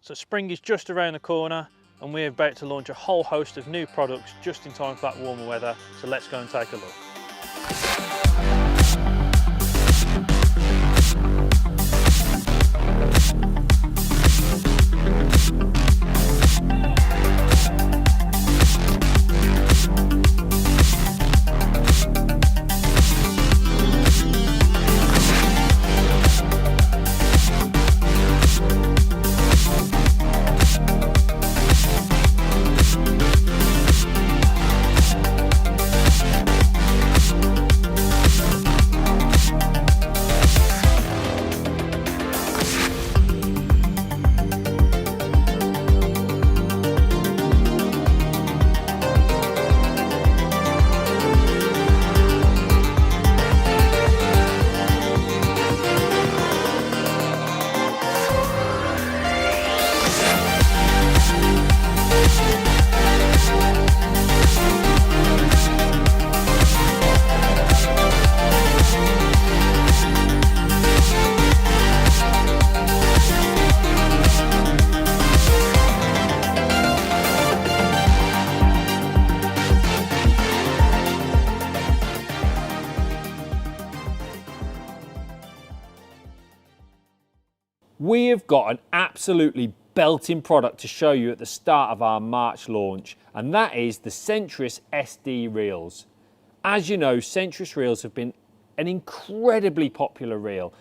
So spring is just around the corner and we're about to launch a whole host of new products just in time for that warmer weather. So let's go and take a look. We have got an absolutely belting product to show you at the start of our March launch, and that is the Centris SD reels. As you know, Centris reels have been an incredibly popular reel.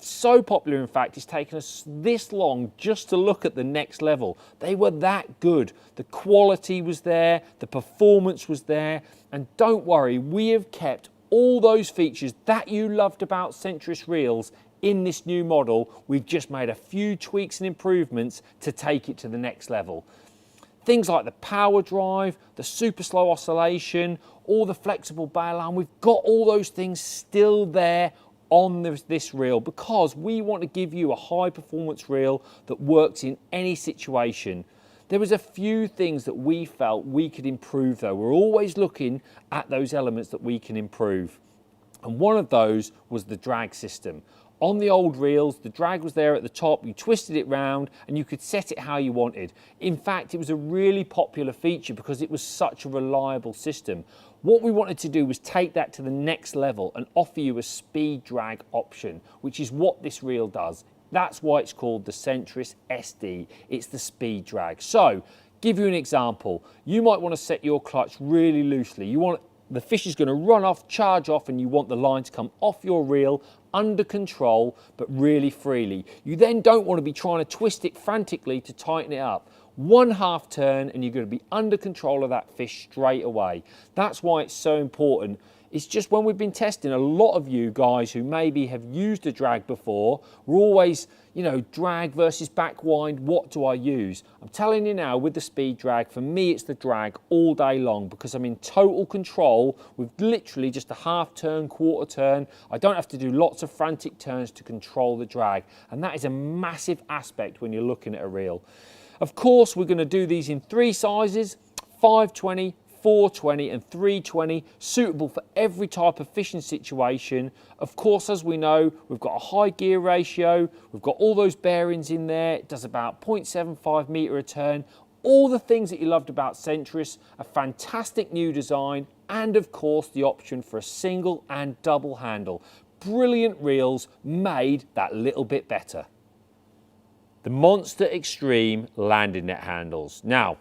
So popular, in fact, it's taken us this long just to look at the next level. They were that good. The quality was there, the performance was there, and don't worry, we have kept all those features that you loved about Centris reels in this new model. We've just made a few tweaks and improvements to take it to the next level. Things like the power drive, the super slow oscillation, all the flexible bail arm, we've got all those things still there on this reel because we want to give you a high performance reel that works in any situation. There was a few things that we felt we could improve though. We're always looking at those elements that we can improve. And one of those was the drag system. On the old reels, the drag was there at the top, you twisted it round and you could set it how you wanted. In fact, it was a really popular feature because it was such a reliable system. What we wanted to do was take that to the next level and offer you a speed drag option, which is what this reel does. That's why it's called the Centris SD. It's the speed drag. So, give you an example. You might want to set your clutch really loosely. The fish is going to run off, charge off, and you want the line to come off your reel under control, but really freely. You then don't want to be trying to twist it frantically to tighten it up. One half turn and you're going to be under control of that fish straight away. That's why it's so important. It's just when we've been testing, a lot of you guys who maybe have used a drag before, we're always, drag versus back wind, what do I use? I'm telling you now, with the speed drag, for me it's the drag all day long because I'm in total control with literally just a half turn, quarter turn. I don't have to do lots of frantic turns to control the drag, and that is a massive aspect when you're looking at a reel. Of course, we're going to do these in 3 sizes, 520, 420 and 320, suitable for every type of fishing situation. Of course, as we know, we've got a high gear ratio, we've got all those bearings in there, it does about 0.75 metre a turn, all the things that you loved about Centris, a fantastic new design, and of course the option for a single and double handle. Brilliant reels made that little bit better. The Monster Extreme landing net handles. Now,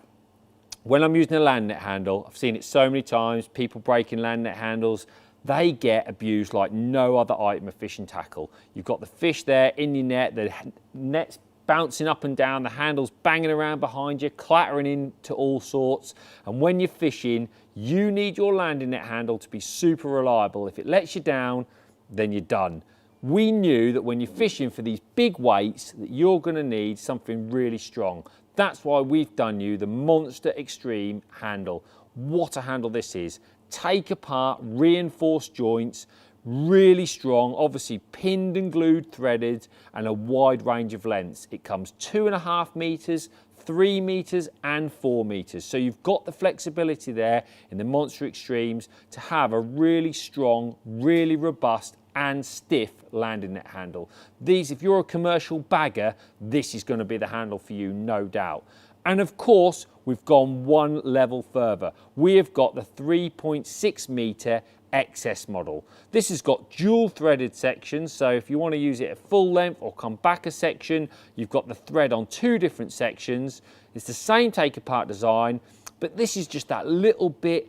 when I'm using a land net handle, I've seen it so many times, people breaking land net handles, they get abused like no other item of fishing tackle. You've got the fish there in your net, the net's bouncing up and down, the handle's banging around behind you, clattering into all sorts. And when you're fishing, you need your landing net handle to be super reliable. If it lets you down, then you're done. We knew that when you're fishing for these big weights that you're going to need something really strong. That's why we've done you the Monster Extreme handle. What a handle this is. Take apart, reinforced joints, really strong, obviously pinned and glued, threaded, and a wide range of lengths. It comes 2.5 metres, 3 metres and 4 metres. So you've got the flexibility there in the Monster Extremes to have a really strong, really robust and stiff landing net handle. These, if you're a commercial bagger, this is going to be the handle for you, no doubt. And of course, we've gone one level further. We have got the 3.6 metre XS model. This has got dual threaded sections, so if you want to use it at full length or come back a section, you've got the thread on two different sections. It's the same take apart design, but this is just that little bit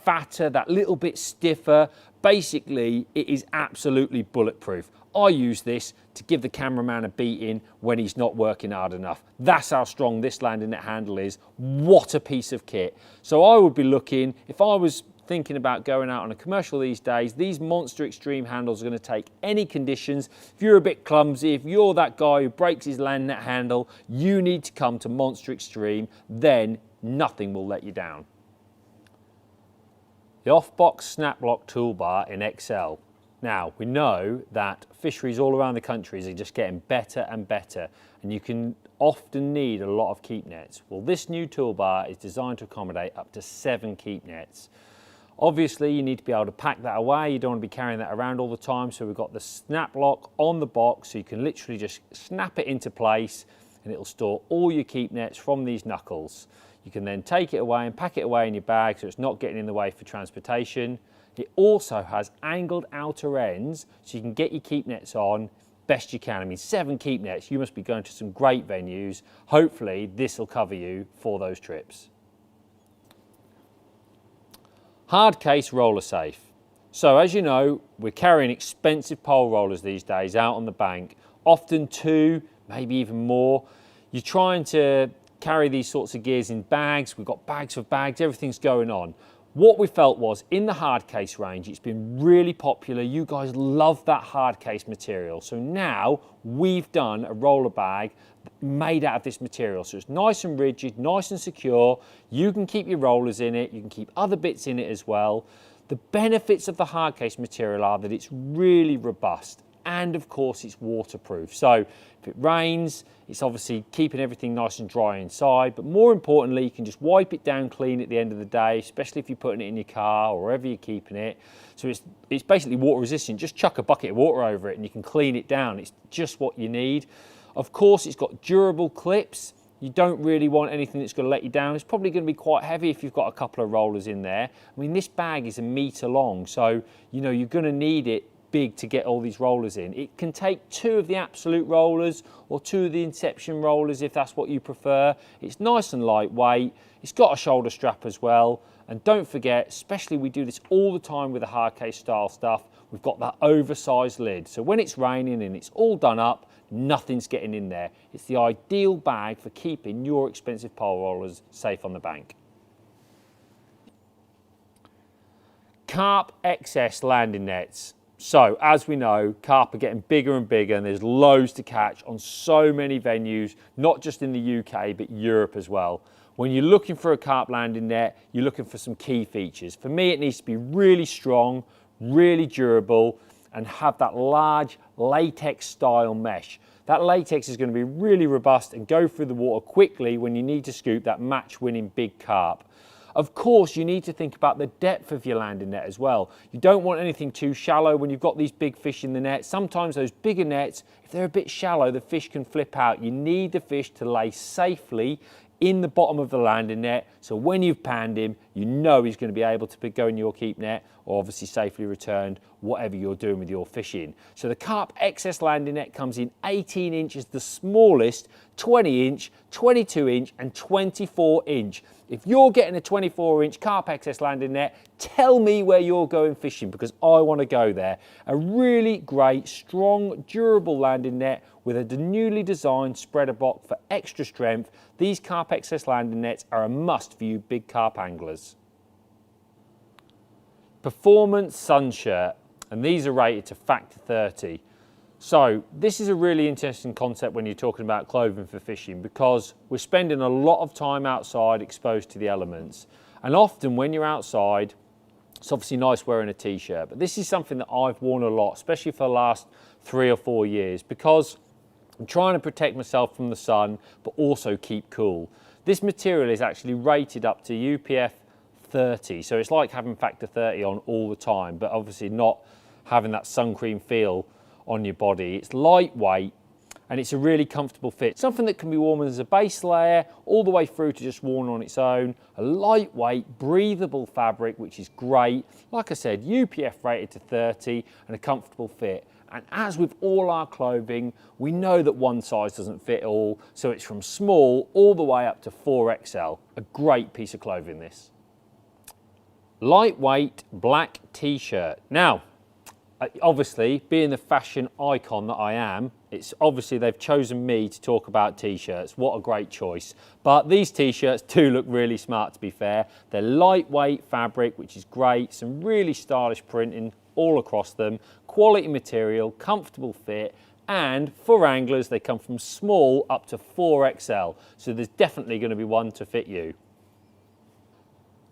fatter, that little bit stiffer. Basically, it is absolutely bulletproof. I use this to give the cameraman a beating when he's not working hard enough. That's how strong this landing net handle is. What a piece of kit. So I would be looking, if I was thinking about going out on a commercial these days, these Monster Extreme handles are going to take any conditions. If you're a bit clumsy, if you're that guy who breaks his landing net handle, you need to come to Monster Extreme, then nothing will let you down. The off-box snap lock toolbar in XL. Now, we know that fisheries all around the country are just getting better and better, and you can often need a lot of keep nets. Well, this new toolbar is designed to accommodate up to 7 keep nets. Obviously, you need to be able to pack that away. You don't want to be carrying that around all the time, so we've got the snap lock on the box, so you can literally just snap it into place, and it'll store all your keep nets from these knuckles. You can then take it away and pack it away in your bag so it's not getting in the way for transportation. It also has angled outer ends so you can get your keep nets on best you can. I mean, 7 keep nets, you must be going to some great venues. Hopefully this will cover you for those trips. Hard case roller safe. So as you know, we're carrying expensive pole rollers these days out on the bank, often 2, maybe even more. You're trying to carry these sorts of gears in bags. We've got bags of bags, everything's going on. What we felt was, in the hard case range, it's been really popular. You guys love that hard case material. So now we've done a roller bag made out of this material. So it's nice and rigid, nice and secure. You can keep your rollers in it. You can keep other bits in it as well. The benefits of the hard case material are that it's really robust. And of course it's waterproof. So if it rains, it's obviously keeping everything nice and dry inside, but more importantly, you can just wipe it down clean at the end of the day, especially if you're putting it in your car or wherever you're keeping it. So it's basically water resistant. Just chuck a bucket of water over it and you can clean it down. It's just what you need. Of course, it's got durable clips. You don't really want anything that's going to let you down. It's probably going to be quite heavy if you've got a couple of rollers in there. I mean, this bag is 1 metre long, so you know you're going to need it big to get all these rollers in. It can take 2 of the absolute rollers or 2 of the Inception rollers if that's what you prefer. It's nice and lightweight. It's got a shoulder strap as well. And don't forget, especially we do this all the time with the hard case style stuff, we've got that oversized lid. So when it's raining and it's all done up, nothing's getting in there. It's the ideal bag for keeping your expensive pole rollers safe on the bank. Carp XS landing nets. So, as we know, carp are getting bigger and bigger and there's loads to catch on so many venues, not just in the UK, but Europe as well. When you're looking for a carp landing net, you're looking for some key features. For me, it needs to be really strong, really durable, and have that large latex style mesh. That latex is going to be really robust and go through the water quickly when you need to scoop that match-winning big carp. Of course, you need to think about the depth of your landing net as well. You don't want anything too shallow when you've got these big fish in the net. Sometimes those bigger nets, if they're a bit shallow, the fish can flip out. You need the fish to lay safely in the bottom of the landing net, so when you've panned him, you know he's going to be able to go in your keep net or obviously safely returned, whatever you're doing with your fishing. So the Carp XS landing net comes in 18 inches, the smallest, 20 inch, 22 inch and 24 inch. If you're getting a 24 inch Carp XS landing net, tell me where you're going fishing because I want to go there. A really great, strong, durable landing net with a newly designed spreader block for extra strength. These Carp XS landing nets are a must for you big carp anglers. Performance sun shirt, and these are rated to factor 30. So this is a really interesting concept when you're talking about clothing for fishing because we're spending a lot of time outside exposed to the elements. And often when you're outside, it's obviously nice wearing a t-shirt, but this is something that I've worn a lot, especially for the last 3 or 4 years because I'm trying to protect myself from the sun, but also keep cool. This material is actually rated up to UPF 30, so it's like having factor 30 on all the time, but obviously not having that sun cream feel on your body. It's lightweight and it's a really comfortable fit. Something that can be worn as a base layer all the way through to just worn on its own. A lightweight, breathable fabric, which is great. Like I said, UPF rated to 30 and a comfortable fit. And as with all our clothing, we know that one size doesn't fit all, so it's from small all the way up to 4XL. A great piece of clothing, this. Lightweight black t-shirt. Now, obviously, being the fashion icon that I am, it's obviously they've chosen me to talk about t-shirts. What a great choice. But these t-shirts do look really smart, to be fair. They're lightweight fabric, which is great. Some really stylish printing all across them. Quality material, comfortable fit, and for anglers, they come from small up to 4XL. So there's definitely going to be one to fit you.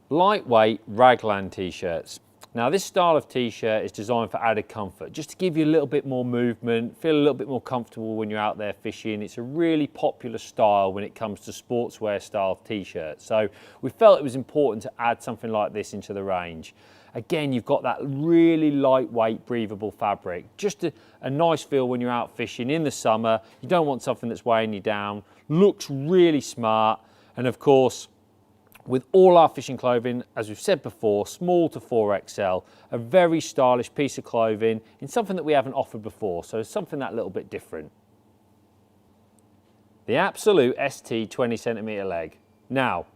Lightweight raglan t-shirts. Now this style of t-shirt is designed for added comfort, just to give you a little bit more movement, feel a little bit more comfortable when you're out there fishing. It's a really popular style when it comes to sportswear style t-shirts. So we felt it was important to add something like this into the range. Again, you've got that really lightweight, breathable fabric. Just a nice feel when you're out fishing in the summer. You don't want something that's weighing you down. Looks really smart. And of course, with all our fishing clothing, as we've said before, small to 4XL, a very stylish piece of clothing in something that we haven't offered before, so something that little bit different. The Absolute ST 20cm leg. Now,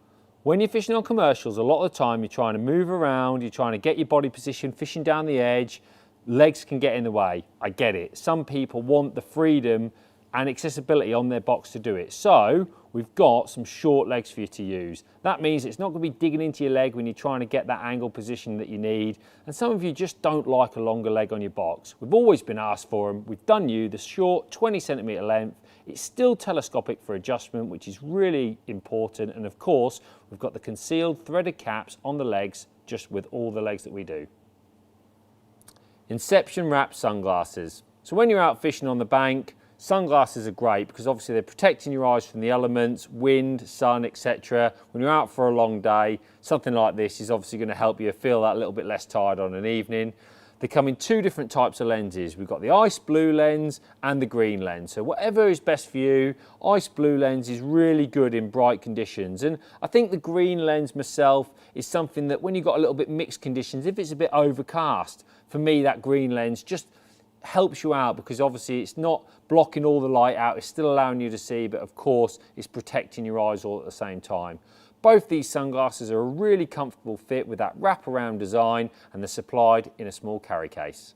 when you're fishing on commercials, a lot of the time you're trying to move around, you're trying to get your body position, fishing down the edge, legs can get in the way. I get it. Some people want the freedom and accessibility on their box to do it. So we've got some short legs for you to use. That means it's not going to be digging into your leg when you're trying to get that angle position that you need. And some of you just don't like a longer leg on your box. We've always been asked for them. We've done you the short 20cm length. It's still telescopic for adjustment, which is really important. And of course, we've got the concealed threaded caps on the legs, just with all the legs that we do. Inception wrap sunglasses. So when you're out fishing on the bank, sunglasses are great because obviously they're protecting your eyes from the elements, wind, sun, etc. When you're out for a long day, something like this is obviously going to help you feel that little bit less tired on an evening. They come in two different types of lenses. We've got the ice blue lens and the green lens. So whatever is best for you, ice blue lens is really good in bright conditions. And I think the green lens myself is something that when you've got a little bit mixed conditions, if it's a bit overcast, for me that green lens just helps you out because obviously it's not blocking all the light out, it's still allowing you to see, but of course it's protecting your eyes all at the same time. Both these sunglasses are a really comfortable fit with that wraparound design and they're supplied in a small carry case.